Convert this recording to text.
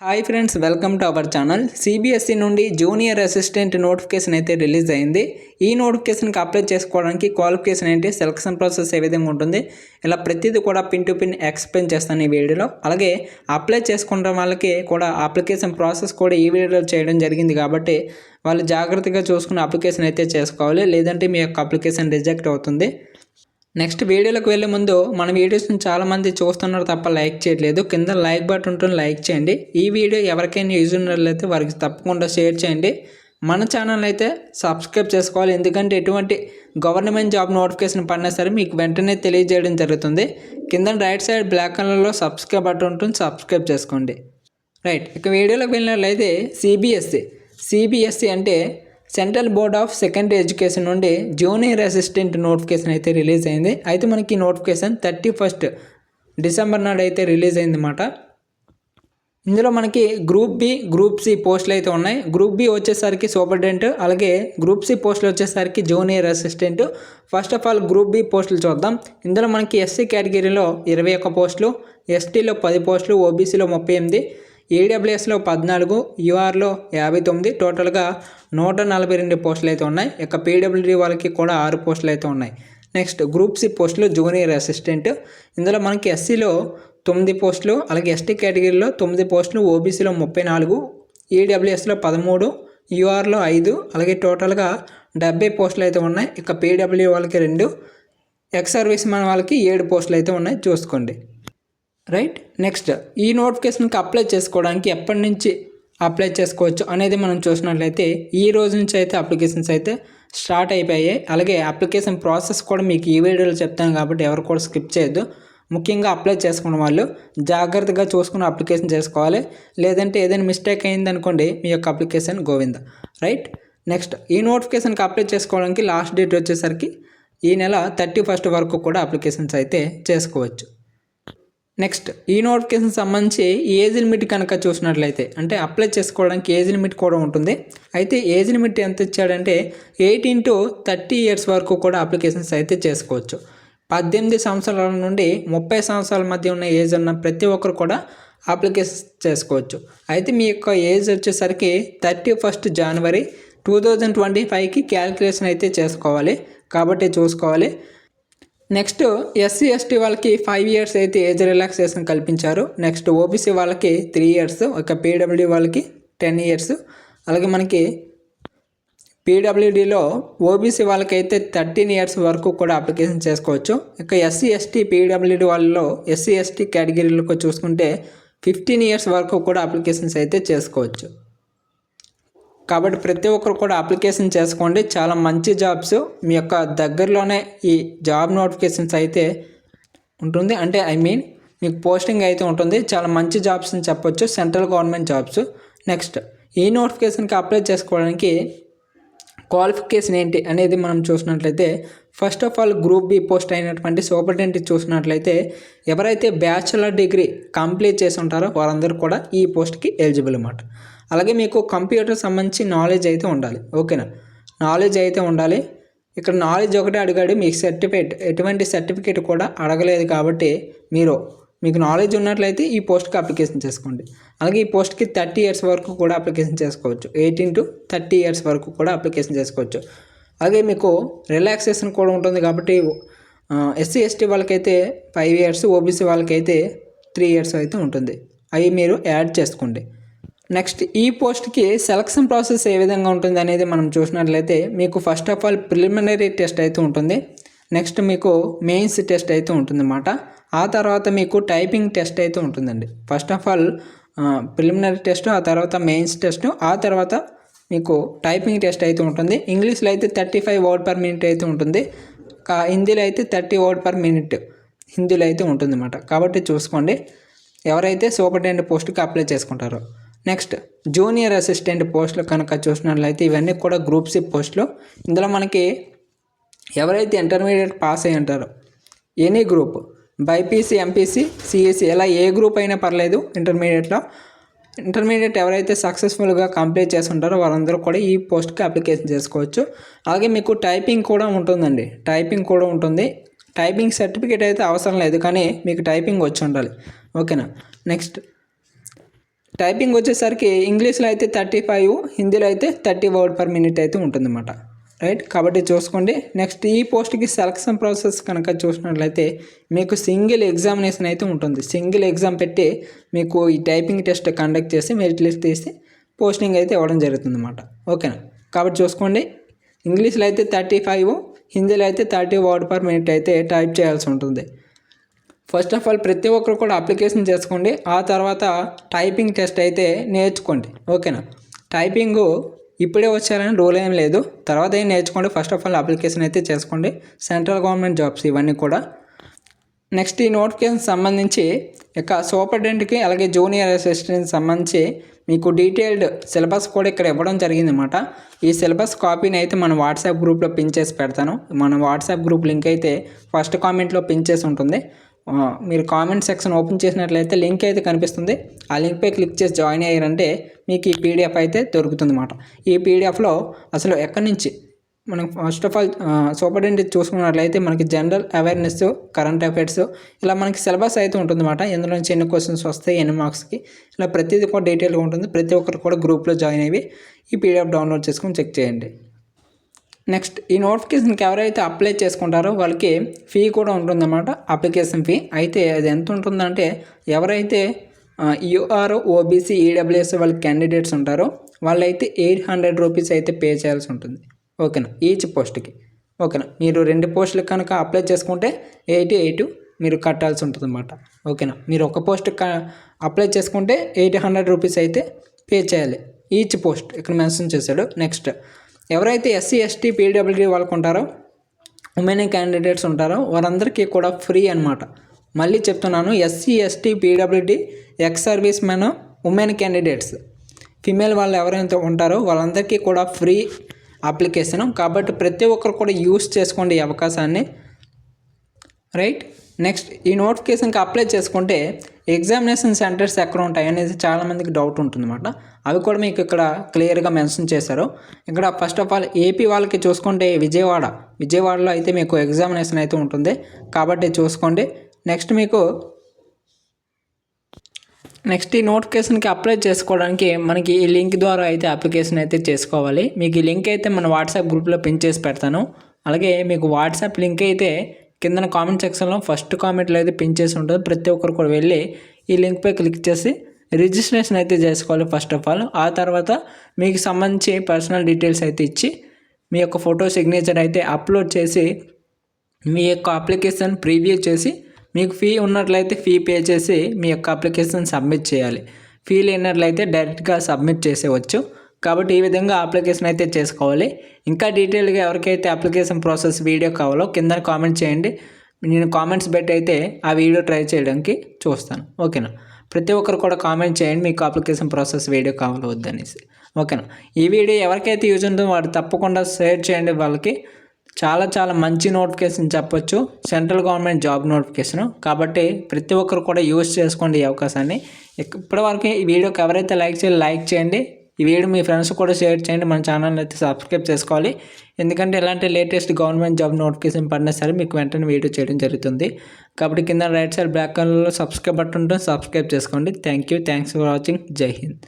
Hi friends, welcome to our channel. CBSE నుండి junior assistant notification అయితే release అయింది. ఈ నోటిఫికేషన్కి అప్లై చేసుకోవడానికి క్వాలిఫికేషన్ ఏంటి, సెలక్షన్ ప్రాసెస్ ఏ విధంగా ఉంటుంది, ఇలా ప్రతిదీ కూడా పిన్ టు పిన్ ఎక్స్ప్లెయిన్ చేస్తాను ఈ వీడియోలో. అలాగే అప్లై చేసుకున్న వాళ్ళకి కూడా అప్లికేషన్ ప్రాసెస్ కూడా ఈ వీడియోలో చేయడం జరిగింది కాబట్టి వాళ్ళు జాగ్రత్తగా చూసుకుని అప్లికేషన్ అయితే చేసుకోవాలి, లేదంటే మీ యొక్క అప్లికేషన్ రిజెక్ట్ అవుతుంది. నెక్స్ట్ వీడియోలోకి వెళ్ళే ముందు మన వీడియోస్ని చాలామంది చూస్తున్నారు తప్ప లైక్ చేయట్లేదు. కింద లైక్ బటన్ ఉంటుంది, లైక్ చేయండి. ఈ వీడియో ఎవరికైనా యూజ్ ఉన్నట్లయితే వారికి తప్పకుండా షేర్ చేయండి. మన ఛానల్ అయితే సబ్స్క్రైబ్ చేసుకోవాలి, ఎందుకంటే ఎటువంటి గవర్నమెంట్ జాబ్ నోటిఫికేషన్ పడినా సరే మీకు వెంటనే తెలియజేయడం జరుగుతుంది. కింద రైట్ సైడ్ బ్లాక్ కలర్లో సబ్స్క్రైబ్ బటన్ ఉంటుంది, సబ్స్క్రైబ్ చేసుకోండి. రైట్, ఇక వీడియోలోకి వెళ్ళినట్లయితే సిబిఎస్ఈ అంటే central board of secondary education నుండి జూనియర్ అసిస్టెంట్ నోటిఫికేషన్ అయితే రిలీజ్ అయింది. అయితే మనకి నోటిఫికేషన్ 31 డిసెంబర్ నాడు అయితే రిలీజ్ అయింది అన్నమాట. ఇందులో మనకి గ్రూప్ బి, గ్రూప్ సి పోస్టులు అయితే ఉన్నాయి. గ్రూప్ బి వచ్చేసరికి సూపరింటెండెంట్, అలాగే గ్రూప్ సి పోస్టులు వచ్చేసరికి junior assistant. First of all group B పోస్టులు చూద్దాం. ఇందులో మనకి ఎస్సీ కేటగిరీలో 21 పోస్టులు, ఎస్టీలో 10 పోస్టులు, ఓబీసీలో 38, ఈడబ్ల్యూఎస్లో 14, యూఆర్లో 59, టోటల్గా 142 పోస్టులు అయితే ఉన్నాయి. ఇక పీడబ్ల్యూడీ వాళ్ళకి కూడా 6 పోస్టులు అయితే ఉన్నాయి. నెక్స్ట్ గ్రూప్ సి పోస్టులు జూనియర్ అసిస్టెంట్. ఇందులో మనకి ఎస్సీలో 9 పోస్టులు, అలాగే ఎస్టీ కేటగిరీలో 9 పోస్టులు, ఓబీసీలో 34, ఈడబ్ల్యూఎస్లో 13, యూఆర్లో 5, అలాగే టోటల్గా 70 పోస్టులు అయితే ఉన్నాయి. ఇక పీడబ్ల్యూ వాళ్ళకి 2, ఎక్స్ సర్వీస్ మ్యాన్ వాళ్ళకి 7 పోస్టులు అయితే ఉన్నాయి, చూసుకోండి. రైట్, నెక్స్ట్ ఈ నోటిఫికేషన్కి అప్లై చేసుకోవడానికి ఎప్పటి నుంచి అప్లై చేసుకోవచ్చు అనేది మనం చూసినట్లయితే ఈ రోజు నుంచి అయితే అప్లికేషన్స్ అయితే స్టార్ట్ అయిపోయాయి. అలాగే అప్లికేషన్ ప్రాసెస్ కూడా మీకు ఈ వీడియోలో చెప్తాను కాబట్టి ఎవరు కూడా స్కిప్ చేయొద్దు. ముఖ్యంగా అప్లై చేసుకున్న వాళ్ళు జాగ్రత్తగా చూసుకుని అప్లికేషన్ చేసుకోవాలి, లేదంటే ఏదైనా మిస్టేక్ అయిందనుకోండి మీ యొక్క అప్లికేషన్ గోవింద. రైట్, నెక్స్ట్ ఈ నోటిఫికేషన్కి అప్లై చేసుకోవడానికి లాస్ట్ డేట్ వచ్చేసరికి ఈ నెల 31 వరకు కూడా అప్లికేషన్స్ అయితే చేసుకోవచ్చు. నెక్స్ట్ ఈ నోటిఫికేషన్ సంబంధించి ఏజ్ లిమిట్ కనుక చూసినట్లయితే, అంటే అప్లై చేసుకోవడానికి ఏజ్ లిమిట్ కూడా ఉంటుంది. అయితే ఏజ్ లిమిట్ ఎంత ఇచ్చాడంటే 18 to 30 ఇయర్స్ వరకు కూడా అప్లికేషన్స్ అయితే చేసుకోవచ్చు. 18 సంవత్సరాల నుండి 30 సంవత్సరాల మధ్య ఉన్న ఏజ్ ఉన్న ప్రతి ఒక్కరు కూడా అప్లికేషన్ చేసుకోవచ్చు. అయితే మీ యొక్క ఏజ్ వచ్చేసరికి 31 జనవరి 2025కి క్యాలిక్యులేషన్ అయితే చేసుకోవాలి కాబట్టి చూసుకోవాలి. నెక్స్ట్ ఎస్సీ ఎస్టీ వాళ్ళకి 5 ఇయర్స్ అయితే ఏజ్ రిలాక్సేషన్ కల్పించారు. నెక్స్ట్ ఓబీసీ వాళ్ళకి 3 ఇయర్స్, ఇక పీడబ్ల్యూడీ వాళ్ళకి 10 ఇయర్స్, అలాగే మనకి పీడబ్ల్యూడీలో ఓబీసీ వాళ్ళకైతే 13 ఇయర్స్ వరకు కూడా అప్లికేషన్ చేసుకోవచ్చు. ఇక ఎస్సీ ఎస్టీ పీడబ్ల్యూడీ వాళ్ళలో ఎస్సీ ఎస్టీ కేటగిరీలకు చూసుకుంటే 15 ఇయర్స్ వరకు కూడా అప్లికేషన్స్ అయితే చేసుకోవచ్చు. కాబట్టి ప్రతి ఒక్కరు కూడా అప్లికేషన్ చేసుకోండి, చాలా మంచి జాబ్స్ మీ యొక్క దగ్గరలోనే ఈ జాబ్ నోటిఫికేషన్స్ అయితే ఉంటుంది. అంటే మీకు పోస్టింగ్ అయితే ఉంటుంది. చాలా మంచి జాబ్స్ అని చెప్పొచ్చు, సెంట్రల్ గవర్నమెంట్ జాబ్స్. నెక్స్ట్ ఈ నోటిఫికేషన్కి అప్లై చేసుకోవడానికి క్వాలిఫికేషన్ ఏంటి అనేది మనం చూసినట్లయితే, first of all group B post అయినటువంటి సూపరింటెండెంట్ చూసినట్లయితే ఎవరైతే బ్యాచిలర్ డిగ్రీ కంప్లీట్ చేసి ఉంటారో వారందరూ కూడా ఈ పోస్ట్కి ఎలిజిబుల్ అన్నమాట. అలాగే మీకు కంప్యూటర్ సంబంధించి నాలెడ్జ్ అయితే ఉండాలి, ఓకేనా, నాలెడ్జ్ అయితే ఉండాలి. ఇక్కడ నాలెడ్జ్ ఒకటే అడిగాడు, మీకు సర్టిఫికేట్ ఎటువంటి సర్టిఫికేట్ కూడా అడగలేదు కాబట్టి మీకు నాలెడ్జ్ ఉన్నట్లయితే ఈ పోస్ట్కి అప్లికేషన్ చేసుకోండి. అలాగే ఈ పోస్ట్కి 30 ఇయర్స్ వరకు కూడా అప్లికేషన్ చేసుకోవచ్చు, 18 to 30 ఇయర్స్ వరకు కూడా అప్లికేషన్ చేసుకోవచ్చు. అలాగే మీకు రిలాక్సేషన్ కూడా ఉంటుంది కాబట్టి ఎస్సీ ఎస్టీ వాళ్ళకైతే 5 ఇయర్స్, ఓబీసీ వాళ్ళకైతే 3 ఇయర్స్ అయితే ఉంటుంది, అవి మీరు యాడ్ చేసుకోండి. నెక్స్ట్ ఈ పోస్ట్కి సెలక్షన్ ప్రాసెస్ ఏ విధంగా ఉంటుంది అనేది మనం చూసినట్లయితే, మీకు first of all preliminary test అయితే ఉంటుంది. నెక్స్ట్ మీకు మెయిన్స్ టెస్ట్ అయితే ఉంటుందన్నమాట. ఆ తర్వాత మీకు టైపింగ్ టెస్ట్ అయితే ఉంటుందండి. First of all preliminary test, ఆ తర్వాత మెయిన్స్ టెస్ట్, ఆ తర్వాత మీకు టైపింగ్ టెస్ట్ అయితే ఉంటుంది. ఇంగ్లీష్లో అయితే 35 వర్డ్ పర్ మినిట్ అయితే ఉంటుంది. హిందీలో అయితే 30 వర్డ్ పర్ మినిట్ హిందీలో అయితే ఉంటుందన్నమాట. కాబట్టి చూసుకోండి ఎవరైతే సూపరింటెండెంట్ పోస్ట్కి అప్లై చేసుకుంటారో. నెక్స్ట్ జూనియర్ అసిస్టెంట్ పోస్టులు కనుక చూసినట్లయితే ఇవన్నీ కూడా గ్రూప్ సి పోస్టులు. ఇందులో మనకి ఎవరైతే ఇంటర్మీడియట్ పాస్ అయ్యి ఉంటారో any group, BiPC, MPC, CSC, ఇలా ఏ గ్రూప్ అయినా పర్లేదు. ఇంటర్మీడియట్ ఎవరైతే సక్సెస్ఫుల్గా కంప్లీట్ చేసి ఉంటారో వాళ్ళందరూ కూడా ఈ పోస్ట్కి అప్లికేషన్ చేసుకోవచ్చు. అలాగే మీకు టైపింగ్ కూడా ఉంటుందండి, టైపింగ్ కూడా ఉంటుంది. టైపింగ్ సర్టిఫికేట్ అయితే అవసరం లేదు, కానీ మీకు టైపింగ్ వచ్చి ఉండాలి, ఓకేనా. నెక్స్ట్ టైపింగ్ వచ్చేసరికి ఇంగ్లీష్లో అయితే 35, హిందీలో అయితే 30 వర్డ్ పర్ మినిట్ అయితే ఉంటుందన్నమాట. రైట్, కాబట్టి చూసుకోండి. నెక్స్ట్ ఈ పోస్ట్కి సెలక్షన్ ప్రాసెస్ కనుక చూసినట్లయితే మీకు సింగిల్ ఎగ్జామినేషన్ అయితే ఉంటుంది. సింగిల్ ఎగ్జామ్ పెట్టి మీకు ఈ టైపింగ్ టెస్ట్ కండక్ట్ చేసి మెరిట్ లిస్ట్ తీసి పోస్టింగ్ అయితే ఇవ్వడం జరుగుతుంది అన్నమాట. ఓకేనా, కాబట్టి చూసుకోండి. ఇంగ్లీష్లో అయితే 35, హిందీలో అయితే 30 వర్డ్ పర్ మినిట్ అయితే టైప్ చేయాల్సి ఉంటుంది. ఫస్ట్ ఆఫ్ ఆల్ ప్రతి ఒక్కరు కూడా అప్లికేషన్ చేసుకోండి. ఆ తర్వాత టైపింగ్ టెస్ట్ అయితే నేర్చుకోండి. ఓకేనా, టైపింగు ఇప్పుడే వచ్చారని రూల్ ఏం లేదు, తర్వాత ఏం నేర్చుకోండి. ఫస్ట్ ఆఫ్ ఆల్ అప్లికేషన్ అయితే చేసుకోండి. సెంట్రల్ గవర్నమెంట్ జాబ్స్ ఇవన్నీ కూడా. నెక్స్ట్ ఈ నోటిఫికేషన్ సంబంధించి ఇక సూపరింటెండెంట్కి అలాగే జూనియర్ అసిస్టెంట్ సంబంధించి మీకు డీటెయిల్డ్ సిలబస్ కూడా ఇక్కడ ఇవ్వడం జరిగిందన్నమాట. ఈ సిలబస్ కాపీని అయితే మన వాట్సాప్ గ్రూప్లో పిన్ చేసి పెడతాను. మన వాట్సాప్ గ్రూప్ లింక్ అయితే ఫస్ట్ కామెంట్లో పిన్ చేసి ఉంటుంది. మీరు కామెంట్ సెక్షన్ ఓపెన్ చేసినట్లయితే లింక్ అయితే కనిపిస్తుంది. ఆ లింక్పై క్లిక్ చేసి జాయిన్ అయ్యారంటే మీకు ఈ పీడిఎఫ్ అయితే దొరుకుతుంది అన్నమాట. ఈ పీడిఎఫ్లో అసలు ఎక్కడి నుంచి మనం ఫస్ట్ ఆఫ్ ఆల్ సూపరింటెండెంట్ చూసుకున్నట్లయితే మనకి జనరల్ అవేర్నెస్, కరెంట్ అఫైర్స్ ఇలా మనకి సిలబస్ అయితే ఉంటుందన్నమాట. ఇందులో నుంచి ఎన్ని క్వశ్చన్స్ వస్తాయి, ఎన్ని మార్క్స్కి, ఇలా ప్రతిదీ కూడా డీటెయిల్గా ఉంటుంది. ప్రతి ఒక్కరు కూడా గ్రూప్లో జాయిన్ అయ్యి ఈ పీడిఎఫ్ డౌన్లోడ్ చేసుకొని చెక్ చేయండి. నెక్స్ట్ ఈ నోటిఫికేషన్కి ఎవరైతే అప్లై చేసుకుంటారో వాళ్ళకి ఫీ కూడా ఉంటుందన్నమాట, అప్లికేషన్ ఫీ. అయితే అది ఎంత ఉంటుందంటే ఎవరైతే యూఆర్, ఓబీసీ, ఈడబ్ల్యూఎస్ వాళ్ళ క్యాండిడేట్స్ ఉంటారో వాళ్ళైతే 800 రూపీస్ అయితే పే చేయాల్సి ఉంటుంది. ఓకేనా, ఈచ్ పోస్ట్కి. ఓకేనా, మీరు 2 పోస్టులకు కనుక అప్లై చేసుకుంటే 88 మీరు కట్టాల్సి ఉంటుంది అన్నమాట. ఓకేనా, మీరు ఒక పోస్ట్కి అప్లై చేసుకుంటే 800 రూపీస్ అయితే పే చేయాలి ఈచ్ పోస్ట్, ఇక్కడ మెన్షన్ చేశాడు. నెక్స్ట్ ఎవరైతే ఎస్సీ, ఎస్టీ, పీడబ్ల్యూడీ వాళ్ళకు ఉంటారో, ఉమెన్ క్యాండిడేట్స్ ఉంటారో వారందరికీ కూడా ఫ్రీ అనమాట. మళ్ళీ చెప్తున్నాను, SC, ST, PWD, ex service men, women candidates, female వాళ్ళు ఎవరైతే ఉంటారో వాళ్ళందరికీ కూడా ఫ్రీ అప్లికేషన్. కాబట్టి ప్రతి ఒక్కరు కూడా యూస్ చేసుకోండి ఈ అవకాశాన్ని. రైట్, నెక్స్ట్ ఈ నోటిఫికేషన్కి అప్లై చేసుకుంటే ఎగ్జామినేషన్ సెంటర్స్ ఎక్కడ ఉంటాయి అనేది చాలామందికి డౌట్ ఉంటుందన్నమాట. అవి కూడా మీకు ఇక్కడ క్లియర్గా మెన్షన్ చేశారు. ఇక్కడ ఫస్ట్ ఆఫ్ ఆల్ ఏపీ వాళ్ళకి చూసుకుంటే విజయవాడలో అయితే మీకు ఎగ్జామినేషన్ అయితే ఉంటుంది, కాబట్టి చూసుకోండి. నెక్స్ట్ ఈ నోటిఫికేషన్కి అప్లై చేసుకోవడానికి మనకి ఈ లింక్ ద్వారా అయితే అప్లికేషన్ అయితే చేసుకోవాలి. మీకు ఈ లింక్ అయితే మన వాట్సాప్ గ్రూప్లో పిన్ చేసి పెడతాను. అలాగే మీకు వాట్సాప్ లింక్ అయితే కింద కామెంట్ సెక్షన్లో ఫస్ట్ కామెంట్లో అయితే పిన్ చేసి ఉంటుంది. ప్రతి ఒక్కరు కూడా వెళ్ళి ఈ లింక్పై క్లిక్ చేసి రిజిస్ట్రేషన్ అయితే చేసుకోవాలి ఫస్ట్ ఆఫ్ ఆల్. ఆ తర్వాత మీకు సంబంధించి పర్సనల్ డీటెయిల్స్ అయితే ఇచ్చి మీ యొక్క ఫోటో, సిగ్నేచర్ అయితే అప్లోడ్ చేసి మీ యొక్క అప్లికేషన్ ప్రీవ్యూ చేసి మీకు ఫీ ఉన్నట్లయితే ఫీ పే చేసి మీ యొక్క అప్లికేషన్ సబ్మిట్ చేయాలి. ఫీ లేనట్లయితే డైరెక్ట్గా సబ్మిట్ చేసేవచ్చు. కాబట్టి ఈ విధంగా అప్లికేషన్ అయితే చేసుకోవాలి. ఇంకా డీటెయిల్గా ఎవరికైతే అప్లికేషన్ ప్రాసెస్ వీడియో కావాలో కింద కామెంట్ చేయండి. నేను కామెంట్స్ పెట్టి అయితే ఆ వీడియో ట్రై చేయడానికి చూస్తాను. ఓకేనా, ప్రతి ఒక్కరు కూడా కామెంట్ చేయండి మీకు అప్లికేషన్ ప్రాసెస్ వీడియో కావాలో వద్దనేసి. ఓకేనా, ఈ వీడియో ఎవరికైతే యూజ్ ఉంటుందో వాడు తప్పకుండా షేర్ చేయండి. వాళ్ళకి చాలా మంచి నోటిఫికేషన్ చెప్పొచ్చు, సెంట్రల్ గవర్నమెంట్ జాబ్ నోటిఫికేషన్. కాబట్టి ప్రతి ఒక్కరు కూడా యూజ్ చేసుకోండి ఈ అవకాశాన్ని. ఇప్పటివరకు ఈ వీడియోకి ఎవరైతే లైక్ చేయండి. ఈ వీడియో మీ ఫ్రెండ్స్ కూడా షేర్ చేయండి. మన ఛానల్ అయితే సబ్స్క్రైబ్ చేసుకోవాలి, ఎందుకంటే ఇలాంటి లేటెస్ట్ గవర్నమెంట్ జాబ్ నోటిఫికేషన్ పడినా సరే మీకు వెంటనే వీడియో చేయడం జరుగుతుంది. కాబట్టి కింద రైట్ సైడ్ బ్లాక్ కలర్లో సబ్స్క్రైబ్ బటన్ ఉంటుంది, సబ్స్క్రైబ్ చేసుకోండి. Thanks for watching. జై హింద్.